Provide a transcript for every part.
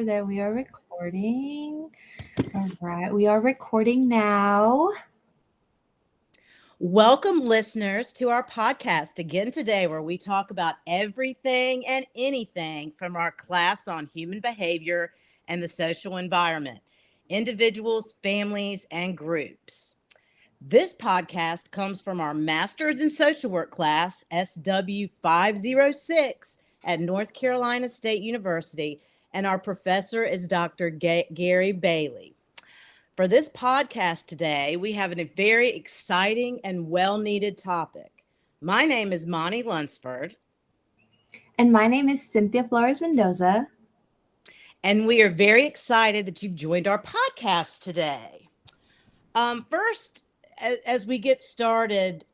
that we are recording. All right, we are recording now. Welcome, listeners, to our podcast again today, where we talk about everything and anything from our class on human behavior and the social environment, individuals, families, and groups. This podcast comes from our Masters in Social Work class, SW 506, at North Carolina State University, and our professor is Dr. Gary Bailey. For this podcast today, we have a very exciting and well-needed topic. My name is Monty Lunsford. And my name is Cynthia Flores Mendoza. And we are very excited that you've joined our podcast today. First, as we get started,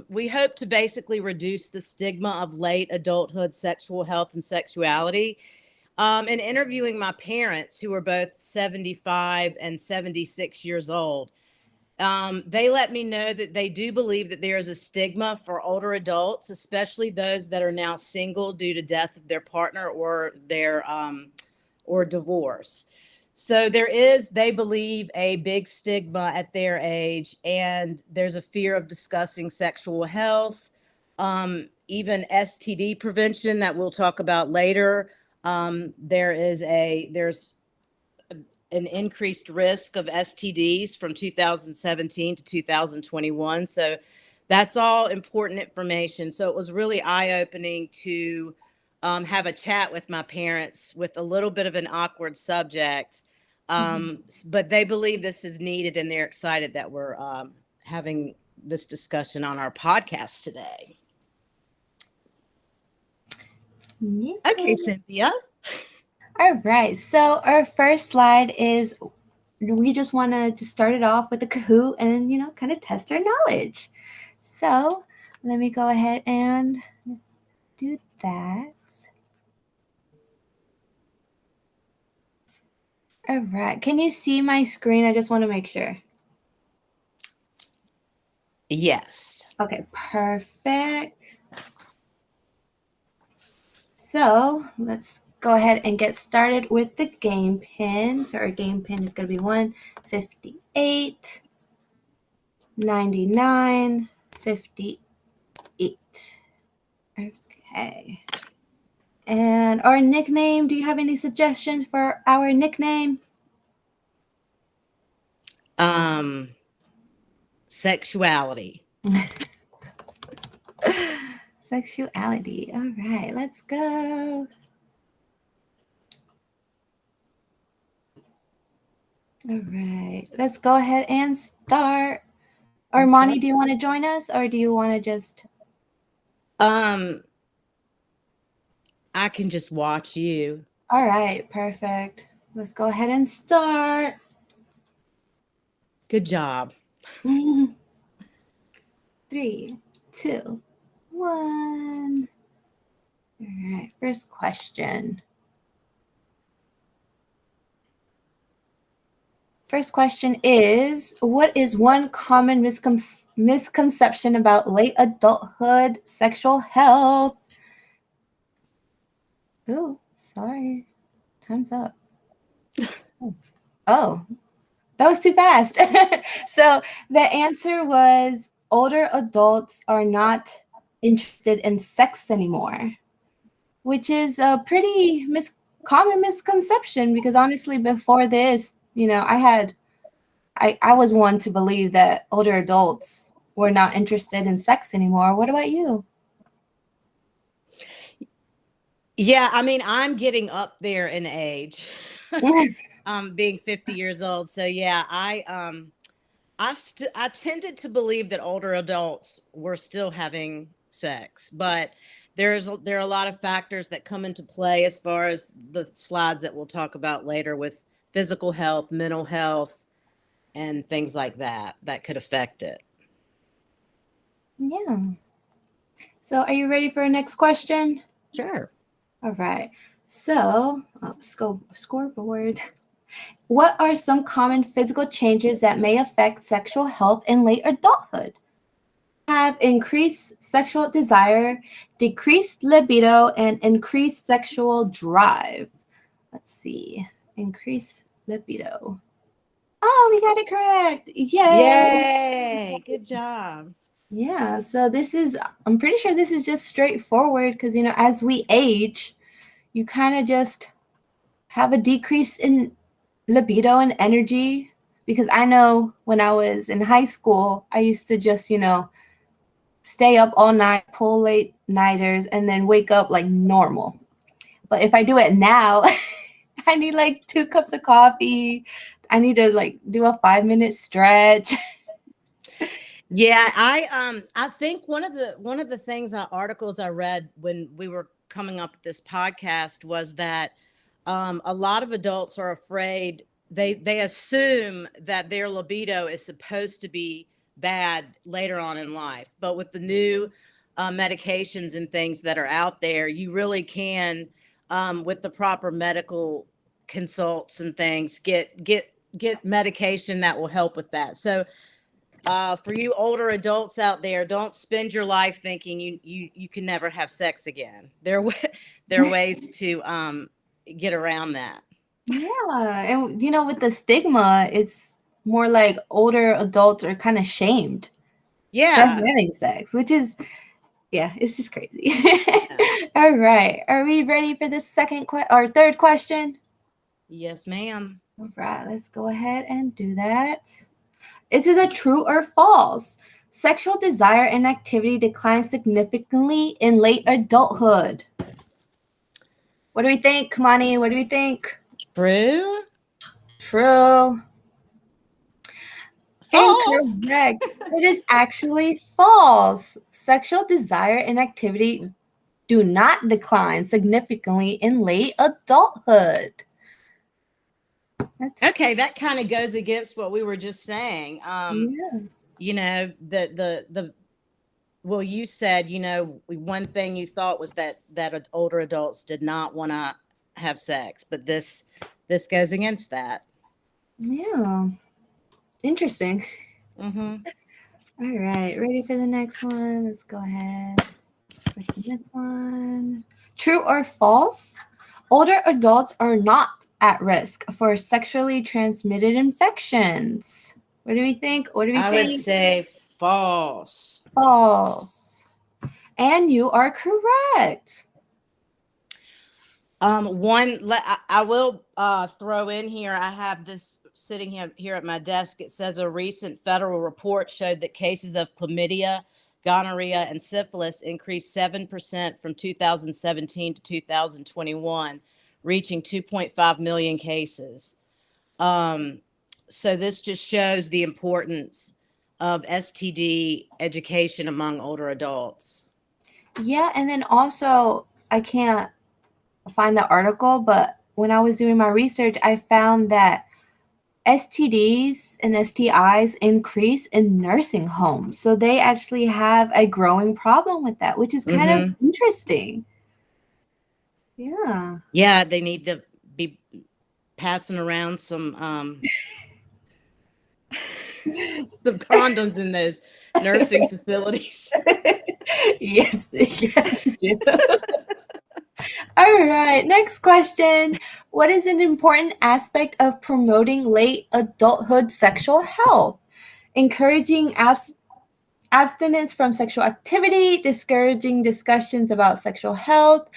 we hope to basically reduce the stigma of late adulthood sexual health and sexuality. In interviewing my parents, who are both 75 and 76 years old, they let me know that they do believe that there is a stigma for older adults, especially those that are now single due to death of their partner or their or divorce. So there is, they believe, a big stigma at their age, and there's a fear of discussing sexual health, even STD prevention that we'll talk about later. There's an increased risk of STDs from 2017 to 2021. So that's all important information. So it was really eye-opening to have a chat with my parents with a little bit of an awkward subject. But they believe this is needed, and they're excited that we're having this discussion on our podcast today. Yeah. Okay, Cynthia. All right, so our first slide is we just want to just start it off with a Kahoot and, kind of test our knowledge. So let me go ahead and do that. All right, can you see my screen? I just want to make sure. Yes. Okay, perfect. So let's go ahead and get started with the game pin. So our game pin is going to be 158, 99, 58. Okay. And our nickname, do you have any suggestions for our nickname? Sexuality. Sexuality. All right, let's go. All right, let's go ahead and start. Armani, do you want to join us, or do you want to just? I can just watch you. All right, perfect. Let's go ahead and start. Good job. 3, 2, 1. All right, first question. First question is, what is one common misconception about late adulthood sexual health? Oh, sorry. Time's up. Oh, that was too fast. So the answer was older adults are not interested in sex anymore, which is a pretty common misconception, because honestly, before this, I was one to believe that older adults were not interested in sex anymore. What about you? Yeah, I mean, I'm getting up there in age, being 50 years old. So yeah, I tended to believe that older adults were still having sex, but there are a lot of factors that come into play as far as the slides that we'll talk about later with physical health, mental health, and things like that could affect it. Yeah. So are you ready for our next question? Sure. All right. So, let's go scoreboard. What are some common physical changes that may affect sexual health in late adulthood? Have increased sexual desire, decreased libido, and increased sexual drive. Let's see. Increase libido. Oh, we got it correct. Yay. Yay! Good job. Yeah, so I'm pretty sure this is just straightforward because, as we age, you kind of just have a decrease in libido and energy. Because I know when I was in high school, I used to just, stay up all night, pull late nighters, and then wake up like normal. But if I do it now, I need like 2 cups of coffee. I need to like do a 5-minute stretch. Yeah, I think one of the things articles I read when we were coming up with this podcast was that a lot of adults are afraid, they assume that their libido is supposed to be bad later on in life, but with the new medications and things that are out there, you really can, with the proper medical consults and things, get medication that will help with that. So for you older adults out there, don't spend your life thinking you can never have sex again. There are ways to get around that. Yeah. And, with the stigma, it's more like older adults are kind of shamed for Yeah. having sex, which is, yeah, it's just crazy. Yeah. All right. Are we ready for the or third question? Yes, ma'am. All right. Let's go ahead and do that. Is it a true or false? Sexual desire and activity decline significantly in late adulthood. What do we think, Kamani? What do we think? True. True. False. Incorrect. It is actually false. Sexual desire and activity do not decline significantly in late adulthood. That's Okay, that kind of goes against what we were just saying. yeah. The well, you said, one thing you thought was that older adults did not want to have sex, but this goes against that. Yeah. Interesting. Mm-hmm. All right. Ready for the next one? Let's go ahead with the next one. True or false? Older adults are not at risk for sexually transmitted infections. What do we think? What do we I would think? say false. False. And you are correct. I will throw in here. I have this sitting here at my desk. It says a recent federal report showed that cases of chlamydia, gonorrhea, and syphilis increased 7% from 2017 to 2021, reaching 2.5 million cases. Um, so this just shows the importance of STD education among older adults. Yeah, and then also I can't find the article, but when I was doing my research, I found that STDs and STIs increase in nursing homes. So they actually have a growing problem with that, which is kind of Mm-hmm. interesting. Yeah. Yeah, they need to be passing around some condoms in those nursing facilities. Yes. Yes. Yeah. All right. Next question. What is an important aspect of promoting late adulthood sexual health? Encouraging abstinence from sexual activity, discouraging discussions about sexual health,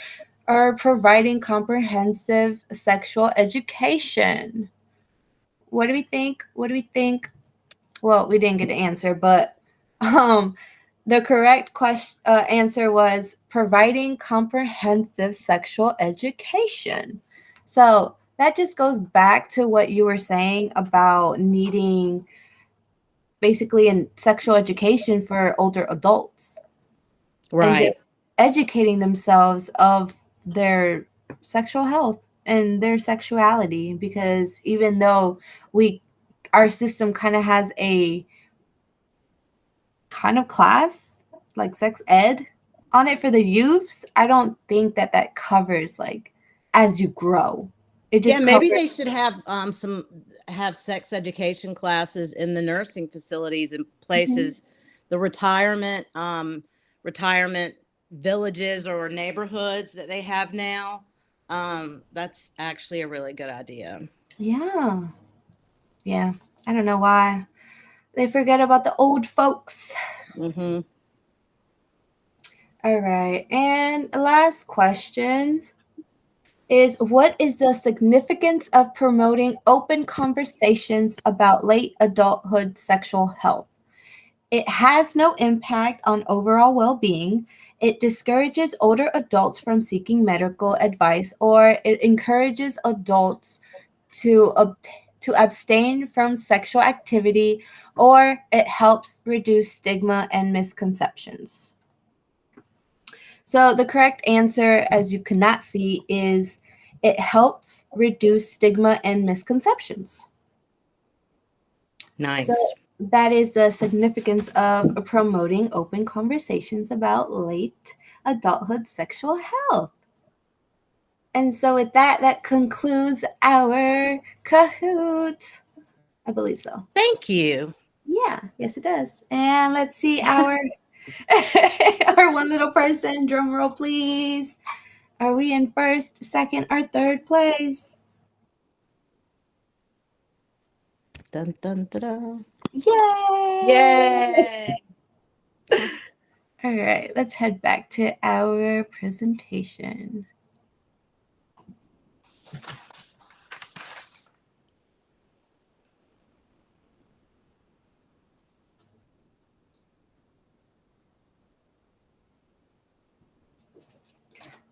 or providing comprehensive sexual education. What do we think? What do we think? Well, we didn't get the answer, but um, the correct answer was providing comprehensive sexual education. So that just goes back to what you were saying about needing basically in sexual education for older adults and Right. just educating themselves of their sexual health and their sexuality, because even though we our system kind of has a kind of class like sex ed on it for the youths, I don't think that that covers like as you grow. It Yeah, just maybe covers. they should have sex education classes in the nursing facilities and Mhm. places, the retirement villages or neighborhoods that they have now. That's actually a really good idea. Yeah. Yeah. I don't know why they forget about the old folks. Mm-hmm. All right. And last question is, what is the significance of promoting open conversations about late adulthood sexual health? It has no impact on overall well being. It discourages older adults from seeking medical advice, or it encourages adults to, to abstain from sexual activity, or it helps reduce stigma and misconceptions. So the correct answer, as you cannot see, is it helps reduce stigma and misconceptions. So Nice. that is the significance of promoting open conversations about late adulthood sexual health. And so with that, that concludes our Kahoot. I believe so. Thank you. Yeah, yes it does. And let's see our our one little person. Drum roll, please. Are we in first, second, or third place? Dun, dun, dun, dun. Yay! Yay! All right, let's head back to our presentation.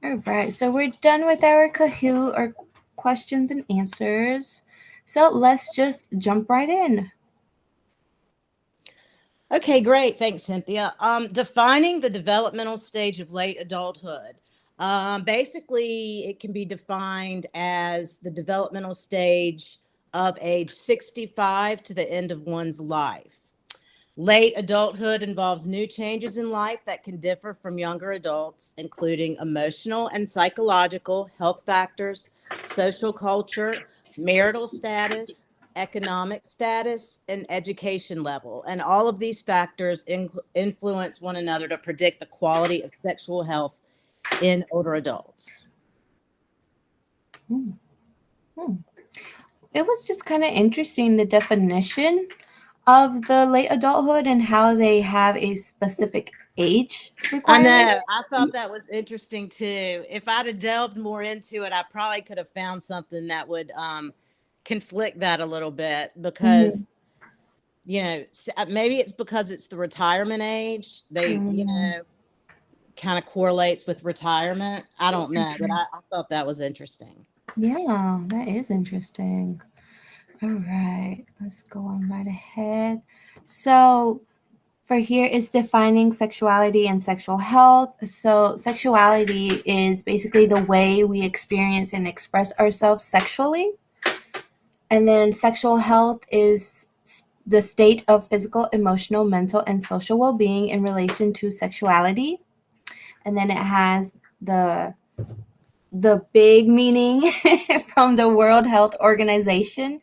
All right, so we're done with our Kahoot or questions and answers. So let's just jump right in. Okay, great. Thanks, Cynthia. Defining the developmental stage of late adulthood. Basically, it can be defined as the developmental stage of age 65 to the end of one's life. Late adulthood involves new changes in life that can differ from younger adults, including emotional and psychological health factors, social culture, marital status, economic status, and education level. And all of these factors influence one another to predict the quality of sexual health in older adults. Hmm. Hmm. It was just kind of interesting the definition of the late adulthood and how they have a specific age I requirement. know. I thought that was interesting too. If I'd have delved more into it, I probably could have found something that would conflict that a little bit Mhm. because, maybe it's because it's the retirement age. They, Mm, kind of correlates with retirement. I don't know, but I thought that was interesting. yeah, that is interesting. All right, let's go on right ahead. So, for here is defining sexuality and sexual health. So, sexuality is basically the way we experience and express ourselves sexually. And then, sexual health is the state of physical, emotional, mental, and social well being in relation to sexuality. And then it has the big meaning from the World Health Organization.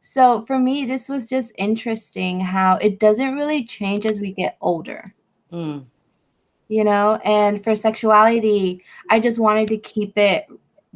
So for me, this was just interesting how it doesn't really change as we get older, Mm, and for sexuality, I just wanted to keep it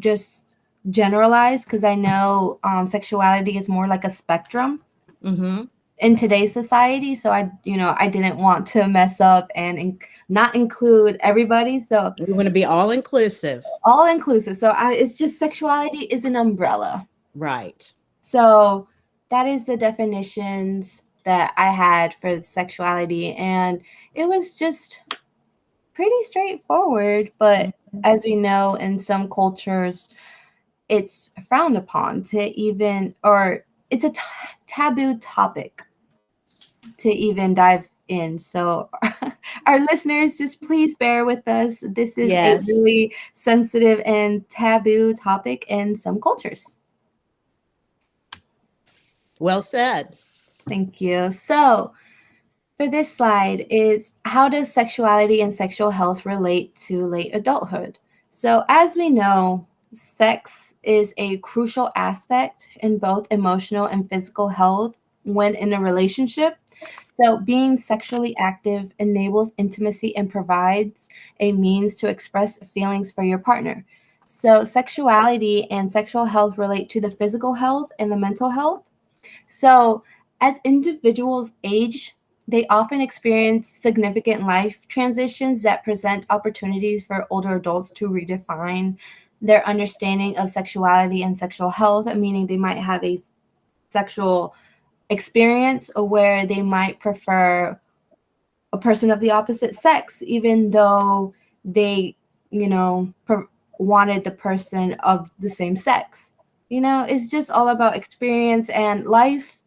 just generalized because I know sexuality is more like a spectrum mm-hmm. in today's society. So I didn't want to mess up and not include everybody. So We want to be all inclusive. all inclusive. So it's just sexuality is an umbrella. Right. So that is the definitions that I had for sexuality. And it was just pretty straightforward. But as we know, in some cultures, it's frowned upon to even, or it's a taboo topic to even dive in. So, our listeners, just please bear with us. This is a Yes. really sensitive and taboo topic in some cultures. Well said. Thank you. So, for this slide is, how does sexuality and sexual health relate to late adulthood? So, as we know, sex is a crucial aspect in both emotional and physical health when in a relationship. So, being sexually active enables intimacy and provides a means to express feelings for your partner. So, sexuality and sexual health relate to the physical health and the mental health. So, as individuals age, they often experience significant life transitions that present opportunities for older adults to redefine their understanding of sexuality and sexual health, meaning they might have a sexual experience where they might prefer a person of the opposite sex, even though they, wanted the person of the same sex. It's just all about experience and life.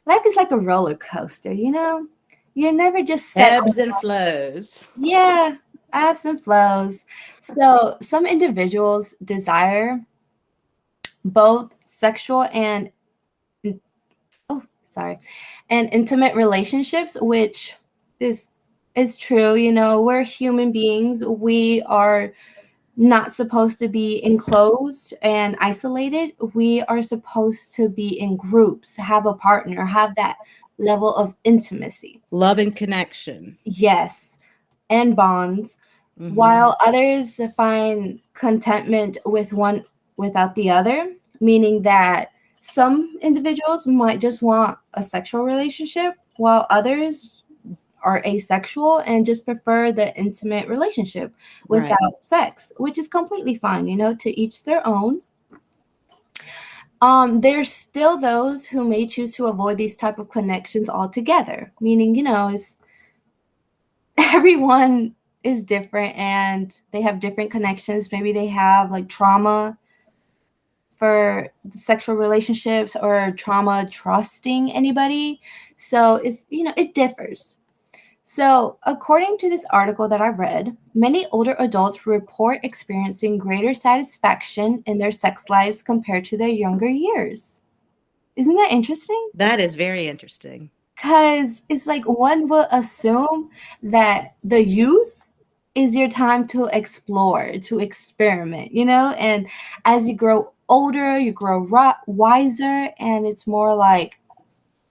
Life is like a roller coaster, You're never just set on, Ebbs and flows. yeah, ebbs and flows. So some individuals desire both sexual and, oh, sorry, and intimate relationships, which is is true. We're human beings. We are not supposed to be enclosed and isolated. We are supposed to be in groups, have a partner, have that level of intimacy. Love and connection. Yes, and bonds, Hmm. while others find contentment with one without the other, meaning that some individuals might just want a sexual relationship, while others are asexual and just prefer the intimate relationship Right. without sex, which is completely fine, to each their own. There's still those who may choose to avoid these type of connections altogether, meaning, it's everyone is different and they have different connections. Maybe they have like trauma for sexual relationships or trauma trusting anybody. So it differs. So, according to this article that I read, many older adults report experiencing greater satisfaction in their sex lives compared to their younger years. Isn't that interesting? That is very interesting. Because it's like one would assume that the youth is your time to explore, to experiment, And as you grow older, you grow wiser, and it's more like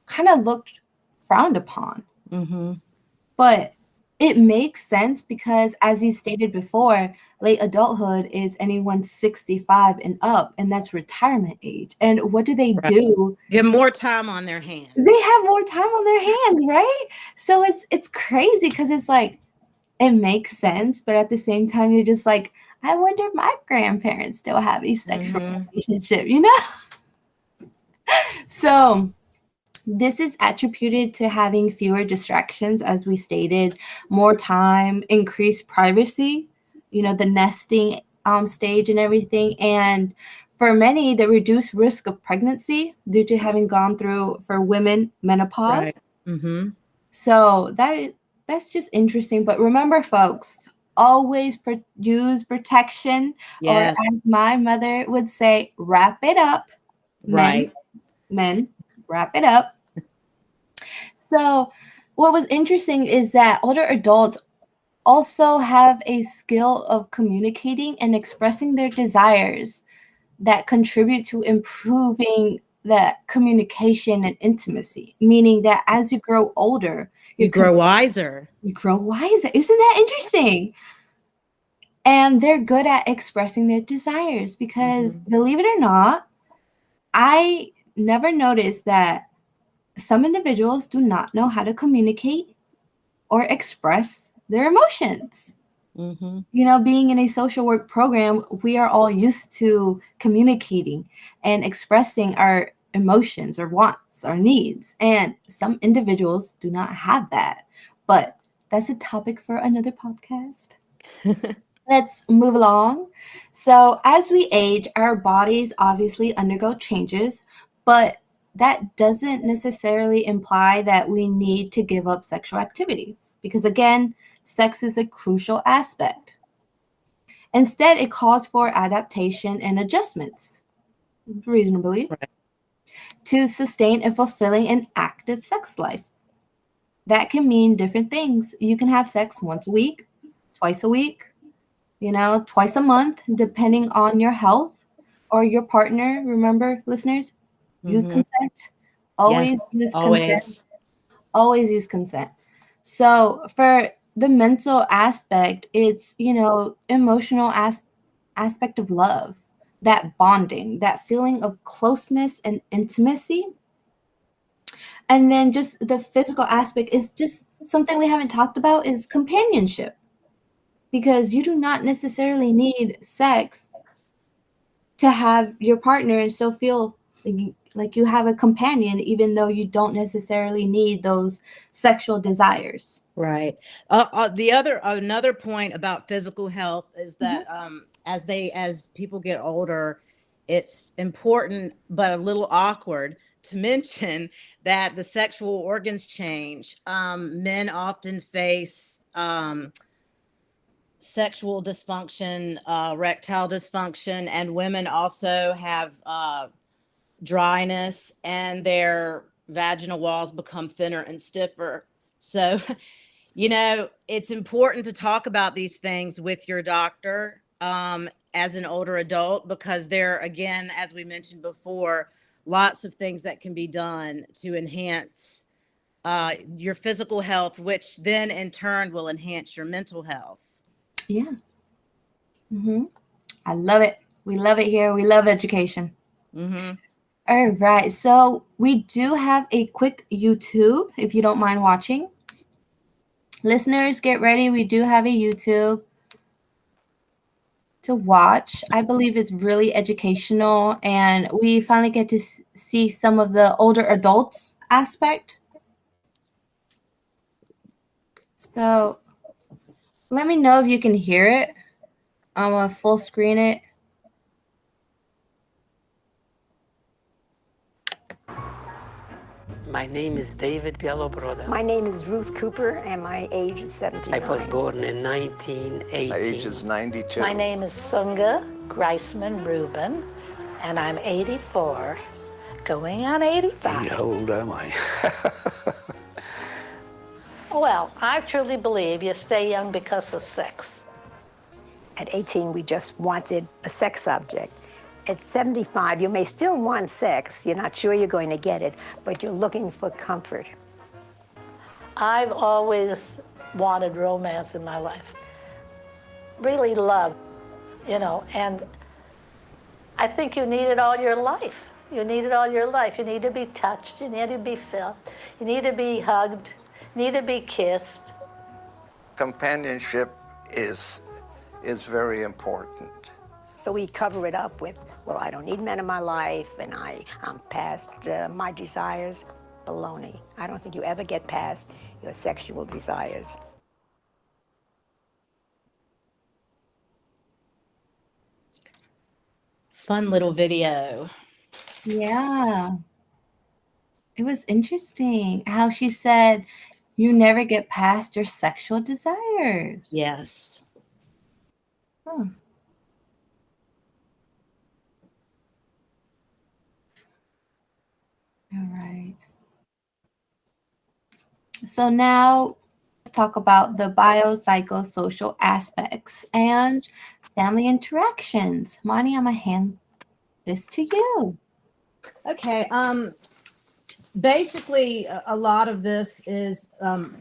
kind of looked frowned upon. Hmm. But it makes sense because, as you stated before, late adulthood is anyone 65 and up, and that's retirement age. And what do they Right. do? Give more time on their They hands. have more time on their hands, right? So it's crazy because it's like it makes sense, but at the same time, you're just like, I wonder if my grandparents still have a sexual Hmm. relationship. So this is attributed to having fewer distractions, as we stated, more time, increased privacy, the nesting stage and everything. And for many, the reduced risk of pregnancy due to having gone through, for women, Right. menopause. Hmm. So that's just interesting. But remember, folks, always use protection, or Yes. as my mother would say, wrap it up, men, Right. men, wrap it up. So, what was interesting is that older adults also have a skill of communicating and expressing their desires that contribute to improving the communication and intimacy, meaning that as you grow older, You grow wiser. you grow wiser. Isn't that interesting? And they're good at expressing their desires because, Hmm. believe it or not, I never noticed that some individuals do not know how to communicate or express their emotions. Hmm. Being in a social work program, we are all used to communicating and expressing our emotions or wants or needs. And some individuals do not have that. But that's a topic for another podcast. Let's move along. So, as we age, our bodies obviously undergo changes, but that doesn't necessarily imply that we need to give up sexual activity because, again, sex is a crucial aspect. Instead, it calls for adaptation and adjustments, reasonably, Right. to sustain a fulfilling and active sex life. That can mean different things. You can have sex once a week, twice a week, twice a month, depending on your health or your partner. Remember, listeners, use Hmm. consent. Always Yes. use consent. Always. Always use consent. So, for the mental aspect, it's, emotional aspect of love, that bonding, that feeling of closeness and intimacy. And then just the physical aspect is just something we haven't talked about is companionship. Because you do not necessarily need sex to have your partner and still feel like you have a companion, even though you don't necessarily need those sexual desires. Right. Another point about physical health is that as people get older, it's important but a little awkward to mention that the sexual organs change. Men often face sexual dysfunction, erectile dysfunction, and women also have dryness, and their vaginal walls become thinner and stiffer. So, it's important to talk about these things with your doctor as an older adult, because there, again, as we mentioned before, lots of things that can be done to enhance your physical health, which then in turn will enhance your mental health. Yeah. I love it. We love it here. We love education. All right. So we do have a quick YouTube, if you don't mind watching. Listeners, get ready. We do have a YouTube to watch. I believe it's really educational, and we finally get to see some of the older adults aspect. So let me know if you can hear it. I'm gonna full screen it. My name is David Bielobroda. My name is Ruth Cooper, and my age is 79. I was born in 1980. My age is 92. My name is Sunga Greisman Rubin, and I'm 84, going on 85. How old am I? Well, I truly believe you stay young because of sex. At 18, we just wanted a sex object. At 75, you may still want sex. You're not sure you're going to get it, but you're looking for comfort. I've always wanted romance in my life. Really love, and I think you need it all your life. You need it all your life. You need to be touched. You need to be felt. You need to be hugged. You need to be kissed. Companionship is very important. So we cover it up with, well, I don't need men in my life, and I'm past my desires. Baloney. I don't think you ever get past your sexual desires. Fun little video. Yeah. It was interesting how she said you never get past your sexual desires. Yes. Huh. All right. So now let's talk about the biopsychosocial aspects and family interactions. Monty, I'm gonna hand this to you. Okay. Basically, a lot of this is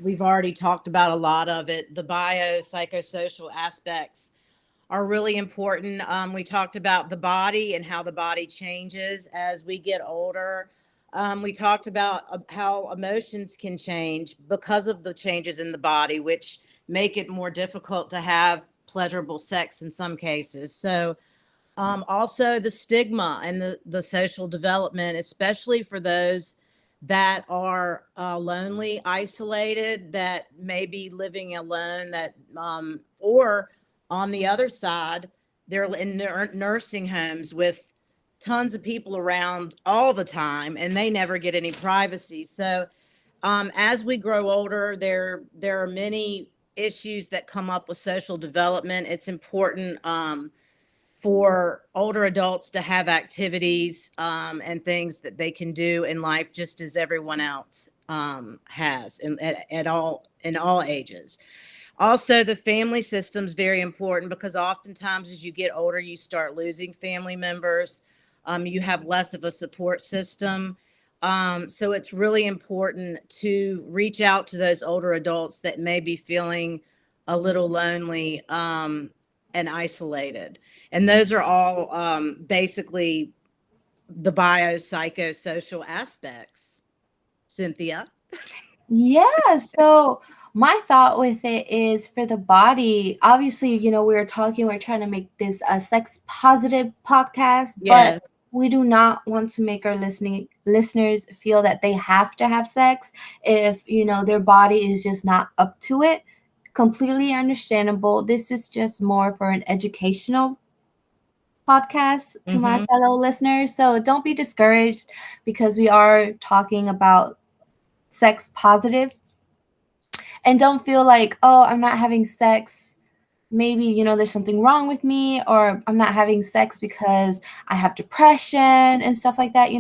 we've already talked about a lot of it. The biopsychosocial aspects are really important. We talked about the body and how the body changes as we get older. We talked about how emotions can change because of the changes in the body, which make it more difficult to have pleasurable sex in some cases. So also the stigma and the social development, especially for those that are lonely, isolated, that may be living alone, that or on the other side, they're in nursing homes with tons of people around all the time, and they never get any privacy. So as we grow older, there are many issues that come up with social development. It's important for older adults to have activities and things that they can do in life, just as everyone else has in all ages. Also, the family system is very important because oftentimes as you get older, you start losing family members. You have less of a support system. So it's really important to reach out to those older adults that may be feeling a little lonely and isolated. And those are all basically the biopsychosocial aspects. Cynthia? Yeah, so my thought with it is for the body, obviously, we're trying to make this a sex positive podcast, but Yes. we do not want to make our listeners feel that they have to have sex if, their body is just not up to it. Completely understandable. This is just more for an educational podcast to my fellow listeners. So don't be discouraged because we are talking about sex positive, and don't feel like, oh, I'm not having sex, maybe there's something wrong with me, or I'm not having sex because I have depression and stuff like that.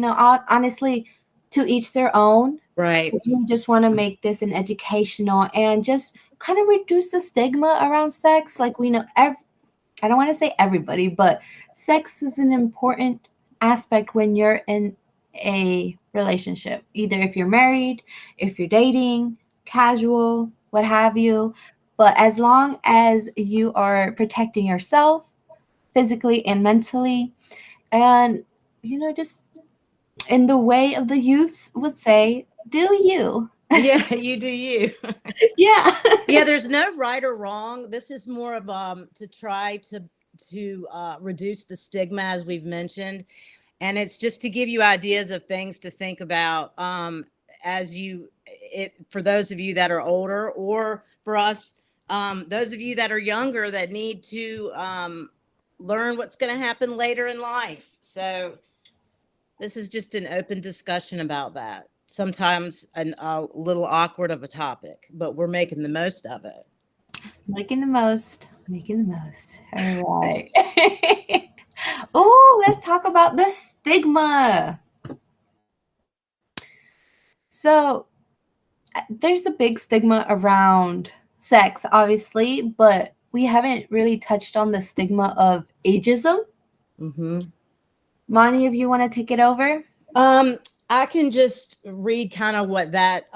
Honestly, to each their own. Right. We just want to make this an educational and just kind of reduce the stigma around sex. Like, we know I don't want to say everybody, but sex is an important aspect when you're in a relationship, either if you're married, if you're dating, casual, what have you. But as long as you are protecting yourself physically and mentally, and, just in the way of the youths would say, do you? Yeah, you do you. Yeah. Yeah, there's no right or wrong. This is more of to try to reduce the stigma, as we've mentioned, and it's just to give you ideas of things to think about for those of you that are older, or for us, those of you that are younger that need to learn what's going to happen later in life. So this is just an open discussion about that. Sometimes a little awkward of a topic, but we're making the most of it. Making the most. All right. Oh, let's talk about the stigma. So, there's a big stigma around sex, obviously, but we haven't really touched on the stigma of ageism. Mani, if you want to take it over? I can just read kind of what that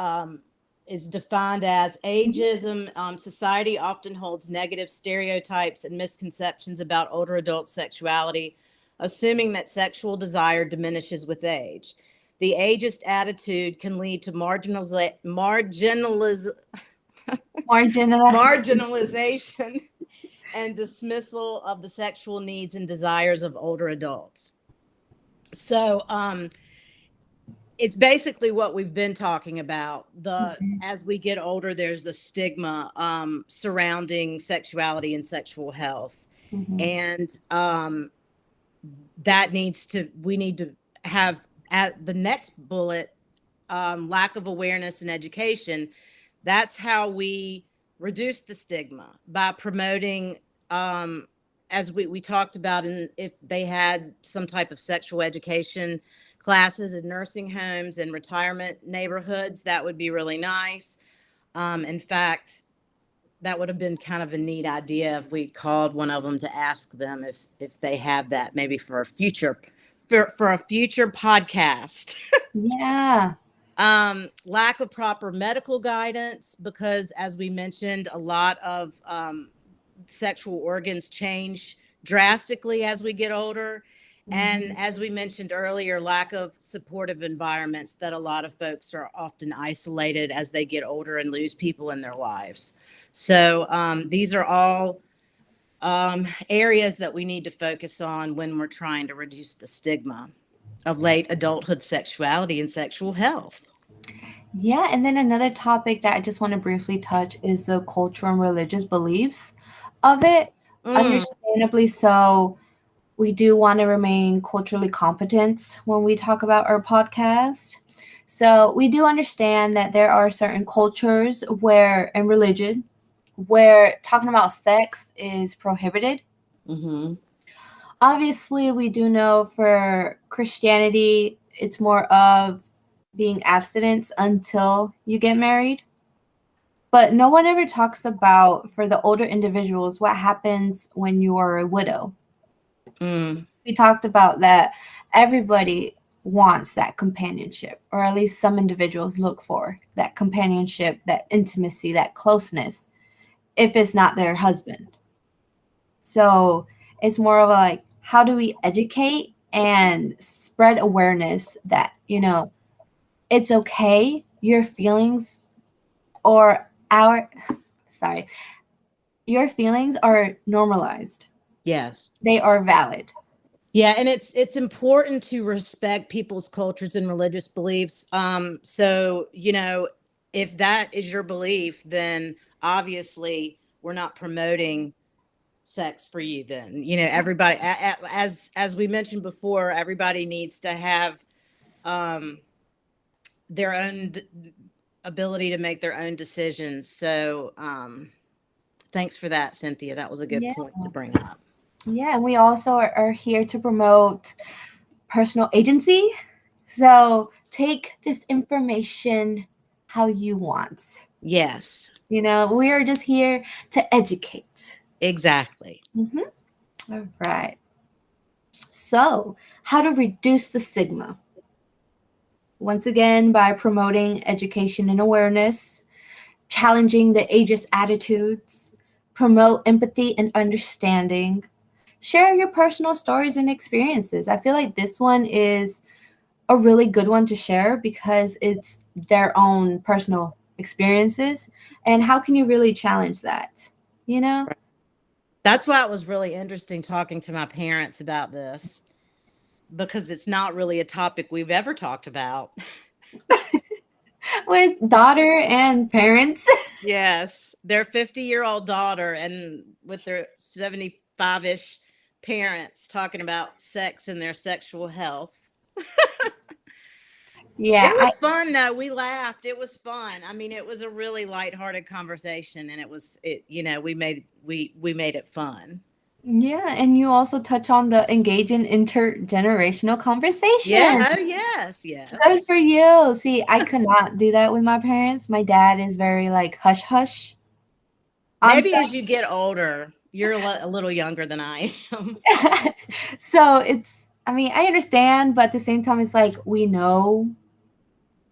is defined as. Ageism. Society often holds negative stereotypes and misconceptions about older adult sexuality, assuming that sexual desire diminishes with age. The ageist attitude can lead to marginalization and dismissal of the sexual needs and desires of older adults. So, it's basically what we've been talking about. As we get older, there's the stigma surrounding sexuality and sexual health, and we need to have at the next bullet, lack of awareness and education. That's how we reduce the stigma, by promoting, as we talked about, and if they had some type of sexual education classes in nursing homes and retirement neighborhoods, that would be really nice. In fact, that would have been kind of a neat idea if we called one of them to ask them if they have that, maybe for a future podcast. Yeah. Lack of proper medical guidance, because as we mentioned, a lot of sexual organs change drastically as we get older. And as we mentioned earlier, lack of supportive environments, that a lot of folks are often isolated as they get older and lose people in their lives. So these are all areas that we need to focus on when we're trying to reduce the stigma of late adulthood sexuality and sexual health. Yeah, and then another topic that I just want to briefly touch is the cultural and religious beliefs of it. Understandably so, we do want to remain culturally competent when we talk about our podcast. So we do understand that there are certain cultures and religion where talking about sex is prohibited. Obviously, we do know for Christianity, it's more of being abstinence until you get married. But no one ever talks about, for the older individuals, what happens when you are a widow. We talked about that everybody wants that companionship, or at least some individuals look for that companionship, that intimacy, that closeness, if it's not their husband. So it's more of a like, how do we educate and spread awareness that, it's okay, your feelings or our, sorry, your feelings are normalized. Yes. They are valid. Yeah, and it's important to respect people's cultures and religious beliefs. So, if that is your belief, then obviously we're not promoting sex for you. Then, everybody, as we mentioned before, everybody needs to have their own ability to make their own decisions. So, thanks for that, Cynthia. That was a good Yeah. point to bring up. Yeah, and we also are here to promote personal agency. So take this information how you want. Yes, We are just here to educate. exactly. All right. So, how to reduce the stigma? Once again, by promoting education and awareness, challenging the ageist attitudes, promote empathy and understanding, share your personal stories and experiences. I feel like this one is a really good one to share because it's their own personal experiences. And how can you really challenge that? That's why it was really interesting talking to my parents about this, because it's not really a topic we've ever talked about. With daughter and parents. Yes, their 50-year-old daughter and with their 75-ish parents talking about sex and their sexual health. Yeah, It was fun though. We laughed. It was fun. I mean, it was a really lighthearted conversation, and we made it fun. yeah, and you also touch on the engage in intergenerational conversation. Yeah. Oh, yes. Good for you. See, I could not do that with my parents. My dad is very like hush hush. Maybe as you get older, you're a little younger than I am. So I understand, but at the same time, it's like, we know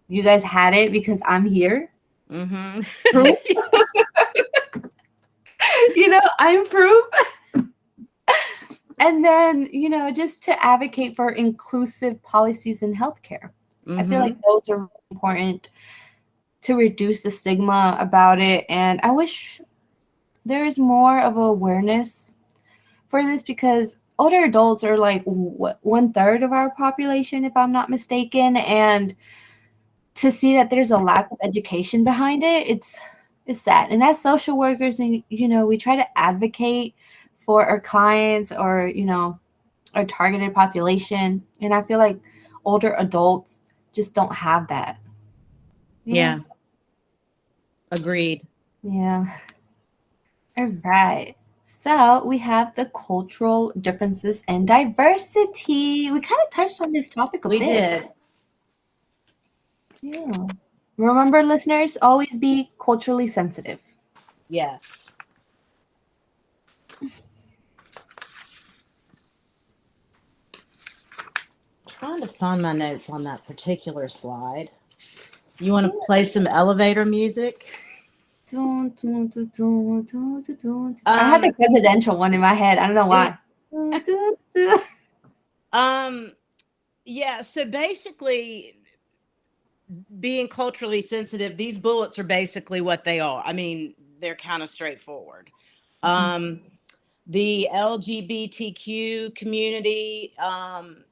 you guys had it because I'm here. Mm-hmm. Proof. I'm proof. And then, just to advocate for inclusive policies in healthcare. I feel like those are important to reduce the stigma about it. And I wish there is more of awareness for this, because older adults are like 1/3 of our population, if I'm not mistaken. And to see that there's a lack of education behind it, it's sad. And as social workers, and we try to advocate for our clients or our targeted population, and I feel like older adults just don't have that. Yeah. Agreed. Yeah. All right. So we have the cultural differences and diversity. We kind of touched on this topic a bit. We did. Yeah. Remember, listeners, always be culturally sensitive. Yes. Trying to find my notes on that particular slide. You want to play some elevator music? I had the presidential one in my head. I don't know why. Yeah, so basically, being culturally sensitive, these bullets are basically what they are. I mean, they're kind of straightforward. The LGBTQ community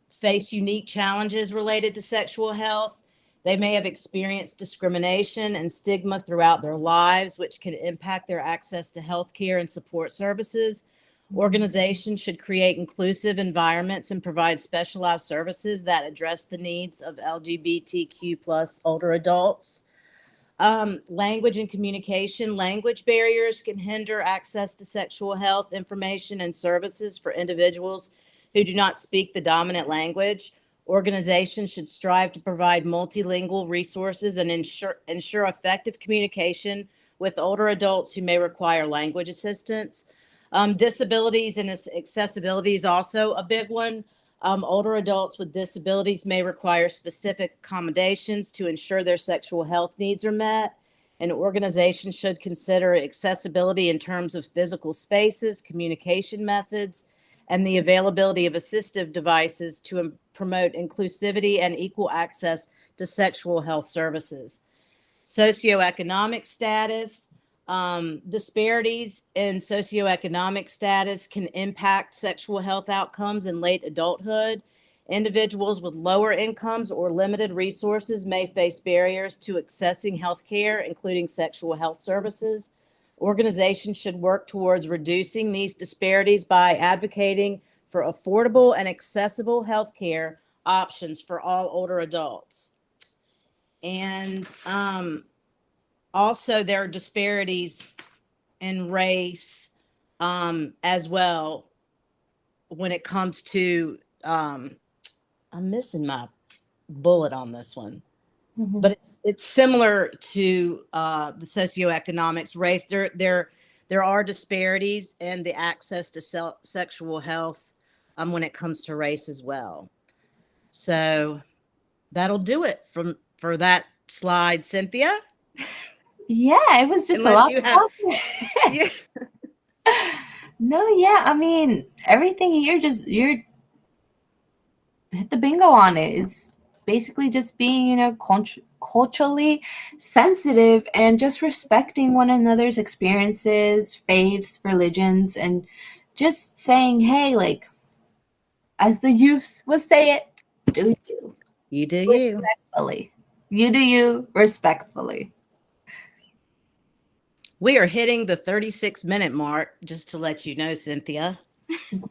face unique challenges related to sexual health. They may have experienced discrimination and stigma throughout their lives, which can impact their access to health care and support services. Organizations should create inclusive environments and provide specialized services that address the needs of LGBTQ plus older adults. Language and communication. Language barriers can hinder access to sexual health information and services for individuals who do not speak the dominant language. Organizations should strive to provide multilingual resources and ensure effective communication with older adults who may require language assistance. Disabilities and accessibility is also a big one. Older adults with disabilities may require specific accommodations to ensure their sexual health needs are met. An organization should consider accessibility in terms of physical spaces, communication methods, and the availability of assistive devices to promote inclusivity and equal access to sexual health services. Socioeconomic status. Disparities in socioeconomic status can impact sexual health outcomes in late adulthood. Individuals with lower incomes or limited resources may face barriers to accessing health care, including sexual health services. Organizations should work towards reducing these disparities by advocating for affordable and accessible health care options for all older adults. And also, there are disparities in race as well when it comes to, I'm missing my bullet on this one, but it's similar to the socioeconomics, race. There are disparities in the access to sexual health when it comes to race as well. So that'll do it for that slide, Cynthia. Yeah, it was just a Unless lot you to have, process. yes. No, yeah, I mean, everything here you're hit the bingo on it. It's basically just being, culturally sensitive and just respecting one another's experiences, faiths, religions, and just saying, hey, like, as the youths would say it, do you You do you. respectfully. You do you respectfully. We are hitting the 36-minute mark, just to let you know, Cynthia.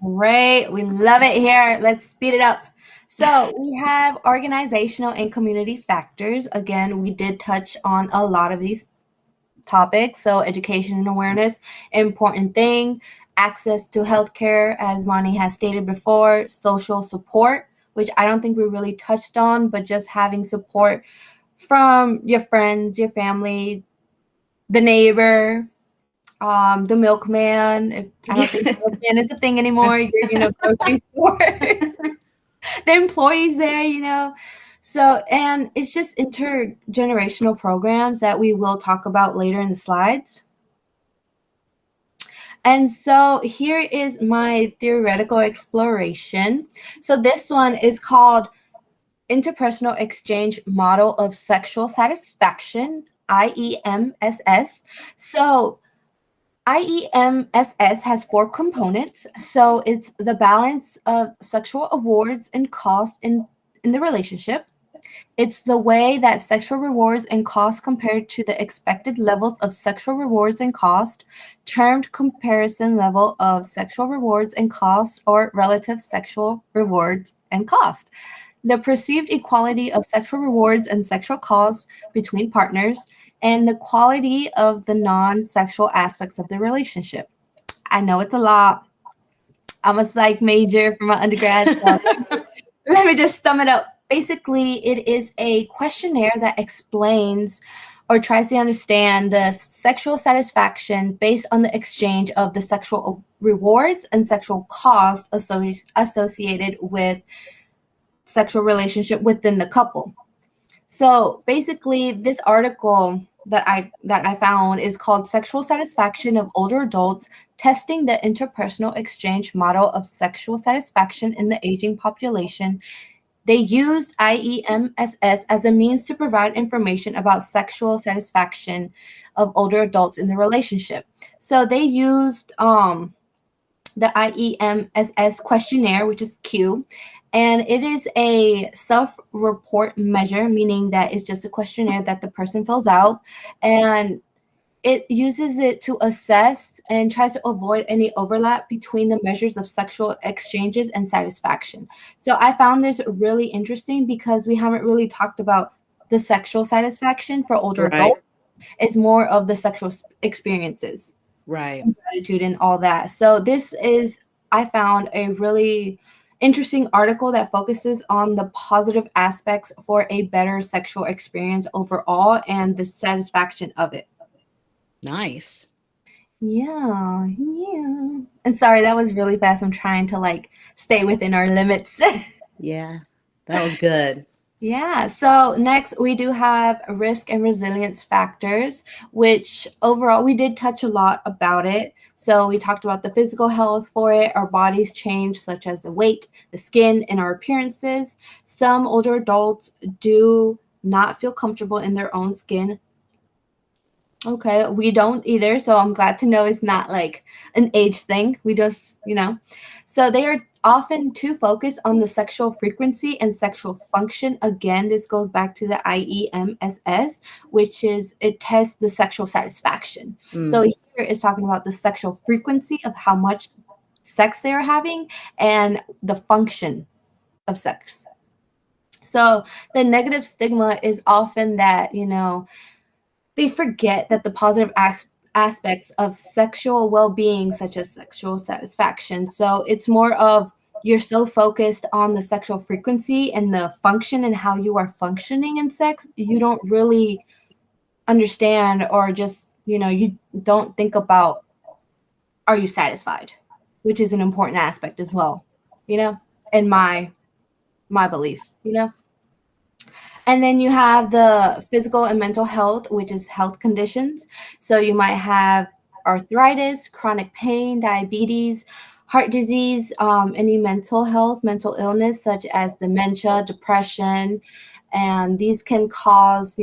Great. We love it here. Let's speed it up. So we have organizational and community factors. Again, we did touch on a lot of these topics. So education and awareness, important thing. Access to healthcare, as Moni has stated before. Social support, which I don't think we really touched on, but just having support from your friends, your family, the neighbor, the milkman. If I don't think the milkman is a thing anymore, your grocery store, the employees there. So, and it's just intergenerational programs that we will talk about later in the slides. And so here is my theoretical exploration. So this one is called Interpersonal Exchange Model of Sexual Satisfaction, IEMSS. So IEMSS has 4 components. So it's the balance of sexual awards and cost in the relationship. It's the way that sexual rewards and costs compared to the expected levels of sexual rewards and cost, termed comparison level of sexual rewards and cost, or relative sexual rewards and cost. The perceived equality of sexual rewards and sexual costs between partners, and the quality of the non-sexual aspects of the relationship. I know it's a lot. I'm a psych major from my undergrad, so let me just sum it up. Basically, it is a questionnaire that explains or tries to understand the sexual satisfaction based on the exchange of the sexual rewards and sexual costs associated with sexual relationship within the couple. So basically, this article that I found is called Sexual Satisfaction of Older Adults, Testing the Interpersonal Exchange Model of Sexual Satisfaction in the Aging Population. They used IEMSS as a means to provide information about sexual satisfaction of older adults in the relationship. So they used the IEMSS questionnaire, which is Q, and it is a self-report measure, meaning that it's just a questionnaire that the person fills out, and it uses it to assess and tries to avoid any overlap between the measures of sexual exchanges and satisfaction. So I found this really interesting because we haven't really talked about the sexual satisfaction for older adults. It's more of the sexual experiences. Right. Gratitude and all that. So this is, I found, a really interesting article that focuses on the positive aspects for a better sexual experience overall and the satisfaction of it. Nice. Yeah. And sorry, that was really fast. I'm trying to stay within our limits. Yeah, that was good. Yeah, so next we do have risk and resilience factors, which overall we did touch a lot about it. So we talked about the physical health for it, our bodies change, such as the weight, the skin, and our appearances. Some older adults do not feel comfortable in their own skin. Okay, we don't either. So I'm glad to know it's not like an age thing. We just, So they are often too focused on the sexual frequency and sexual function. Again, this goes back to the IEMSS, which is it tests the sexual satisfaction. So here it's talking about the sexual frequency of how much sex they are having and the function of sex. So the negative stigma is often that, they forget that the positive aspects of sexual well-being, such as sexual satisfaction. So it's more of you're so focused on the sexual frequency and the function and how you are functioning in sex, you don't really understand, or just, you don't think about, are you satisfied, which is an important aspect as well, in my belief. And then you have the physical and mental health, which is health conditions. So you might have arthritis, chronic pain, diabetes, heart disease, any mental illness such as dementia, depression, and these can cause,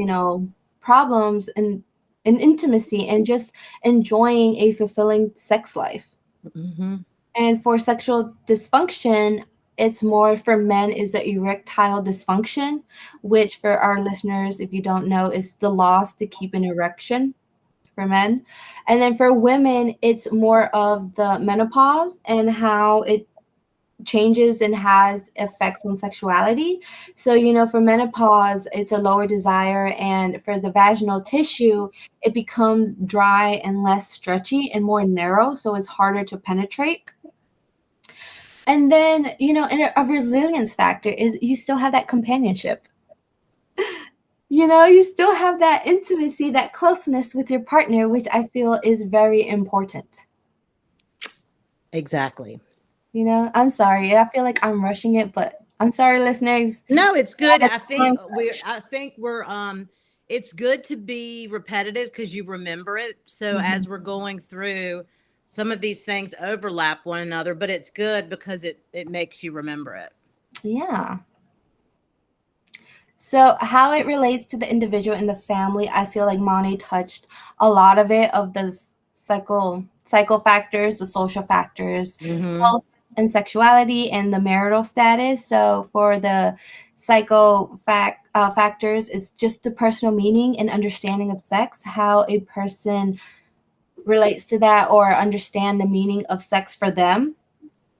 problems in intimacy and just enjoying a fulfilling sex life. Mm-hmm. And for sexual dysfunction, it's more for men is the erectile dysfunction, which for our listeners, if you don't know, is the loss to keep an erection for men. And then for women, it's more of the menopause and how it changes and has effects on sexuality. So, for menopause, it's a lower desire. And for the vaginal tissue, it becomes dry and less stretchy and more narrow. So it's harder to penetrate. And then, and a resilience factor is you still have that companionship. You still have that intimacy, that closeness with your partner, which I feel is very important. Exactly. I'm sorry. I feel like I'm rushing it, but I'm sorry, listeners. No, it's good. Yeah, I think we're it's good to be repetitive because you remember it. So as we're going through, some of these things overlap one another, but it's good because it makes you remember it. Yeah. So how it relates to the individual and the family, I feel like Monty touched a lot of it, of the psycho factors, the social factors, health and sexuality, and the marital status. So for the factors, it's just the personal meaning and understanding of sex, how a person relates to that or understand the meaning of sex for them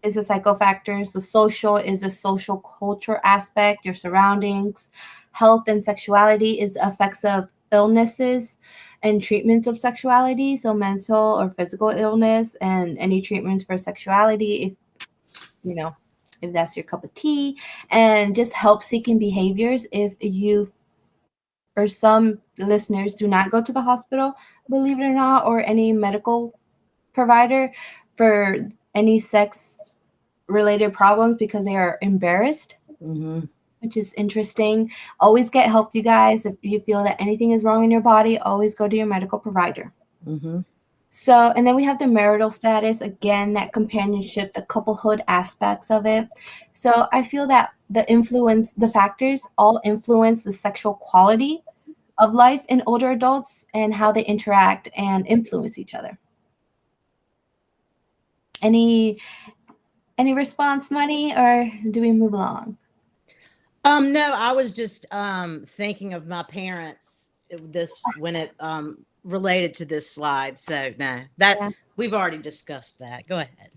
is the psychofactors. The social is a social culture aspect, your surroundings. Health and sexuality is effects of illnesses and treatments of sexuality. So mental or physical illness and any treatments for sexuality, if that's your cup of tea. And just help seeking behaviors if you or some listeners do not go to the hospital, believe it or not, or any medical provider for any sex related problems because they are embarrassed, which is interesting. Always get help, you guys. If you feel that anything is wrong in your body, always go to your medical provider. So, and then we have the marital status, again, that companionship, the couplehood aspects of it. So I feel that the factors all influence the sexual quality of life in older adults and how they interact and influence each other. Any response, Money, or do we move along? No, I was just thinking of my parents when it related to this slide. So no, we've already discussed that. Go ahead.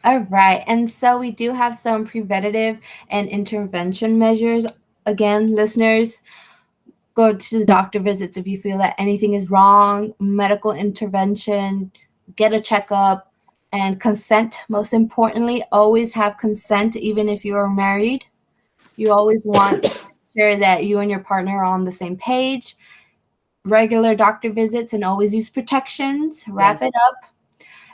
All right. And so we do have some preventative and intervention measures. Again, listeners, go to the doctor visits if you feel that anything is wrong, medical intervention, get a checkup, and consent. Most importantly, always have consent, even if you are married. You always want to make sure that you and your partner are on the same page. Regular doctor visits and always use protections. Wrap it up.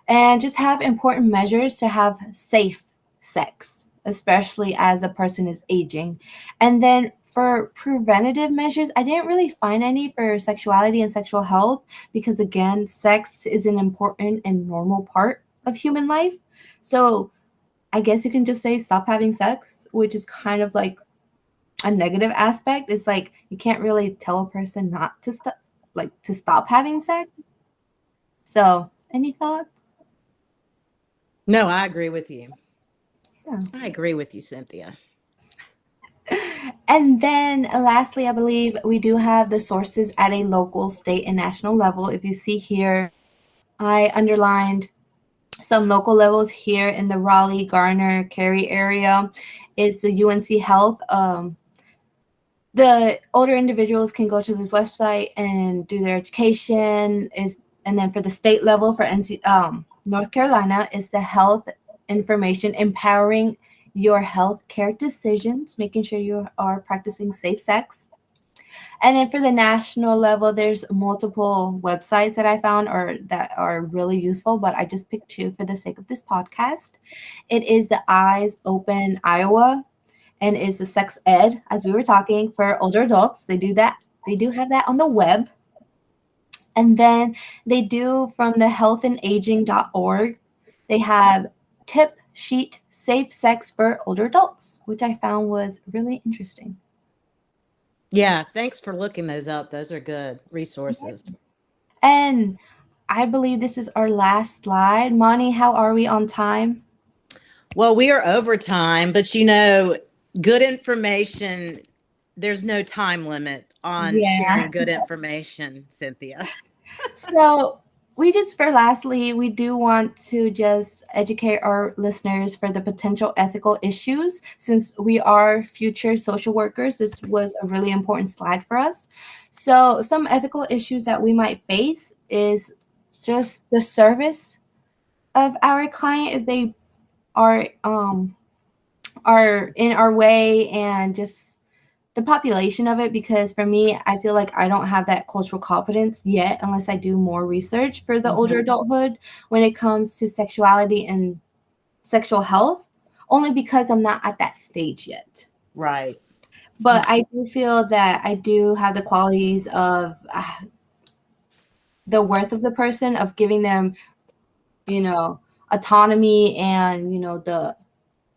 And just have important measures to have safe sex, especially as a person is aging. And then for preventative measures, I didn't really find any for sexuality and sexual health because, again, sex is an important and normal part of human life. So I guess you can just say stop having sex, which is kind of like a negative aspect. It's like you can't really tell a person not to stop, like to stop having sex. So, any thoughts? No, I agree with you. Yeah. I agree with you, Cynthia. And then lastly, I believe we do have the sources at a local, state, and national level. If you see here, I underlined some local levels here in the Raleigh, Garner, Cary area. Is the UNC Health. The older individuals can go to this website and do their education. And then for the state level for North Carolina is the Health Information Empowering Your Health Care Decisions, making sure you are practicing safe sex. And then for the national level, there's multiple websites that I found or that are really useful, but I just picked two for the sake of this podcast. It is the Eyes Open Iowa, and is the sex ed, as we were talking, for older adults. They do that. They do have that on the web. And then they do from the healthandaging.org. They have tip sheet safe sex for older adults, which I found was really interesting. Yeah, thanks for looking those up. Those are good resources. And I believe this is our last slide. Moni, how are we on time? Well, we are over time, but you know, good information, there's no time limit on sharing good information, Cynthia. So we just, for lastly, we do want to just educate our listeners for the potential ethical issues. Since we are future social workers, this was a really important slide for us. So some ethical issues that we might face is just the service of our client if they are in our way, and just the population of it, because for me, I feel like I don't have that cultural competence yet unless I do more research for the older adulthood when it comes to sexuality and sexual health, only because I'm not at that stage yet. Right. But I do feel that I do have the qualities of the worth of the person, of giving them, autonomy and, the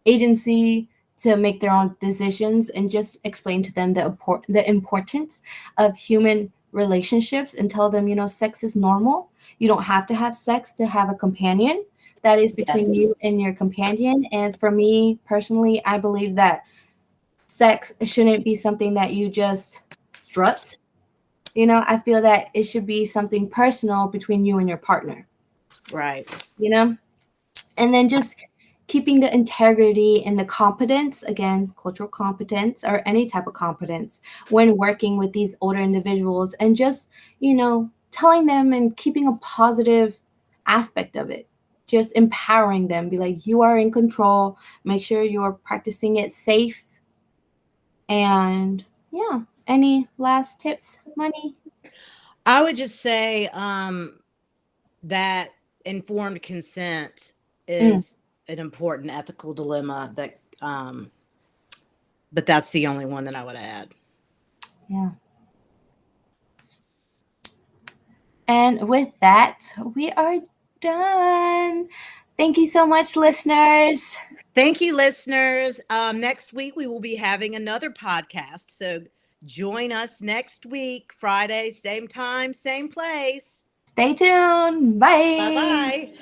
agency to make their own decisions, and just explain to them the importance of human relationships, and tell them, sex is normal. You don't have to have sex to have a companion. That is between you and your companion. And for me personally, I believe that sex shouldn't be something that you just strut. I feel that it should be something personal between you and your partner. Right. And then just keeping the integrity and the competence, again, cultural competence or any type of competence when working with these older individuals, and just, telling them and keeping a positive aspect of it, just empowering them, be like, you are in control, make sure you're practicing it safe. And yeah, any last tips, Money? I would just say that informed consent is an important ethical dilemma that but that's the only one that I would add. Yeah. And with that, we are done. Thank you so much, listeners. Thank you, listeners. Next week, we will be having another podcast. So join us next week, Friday, same time, same place. Stay tuned. Bye. Bye-bye.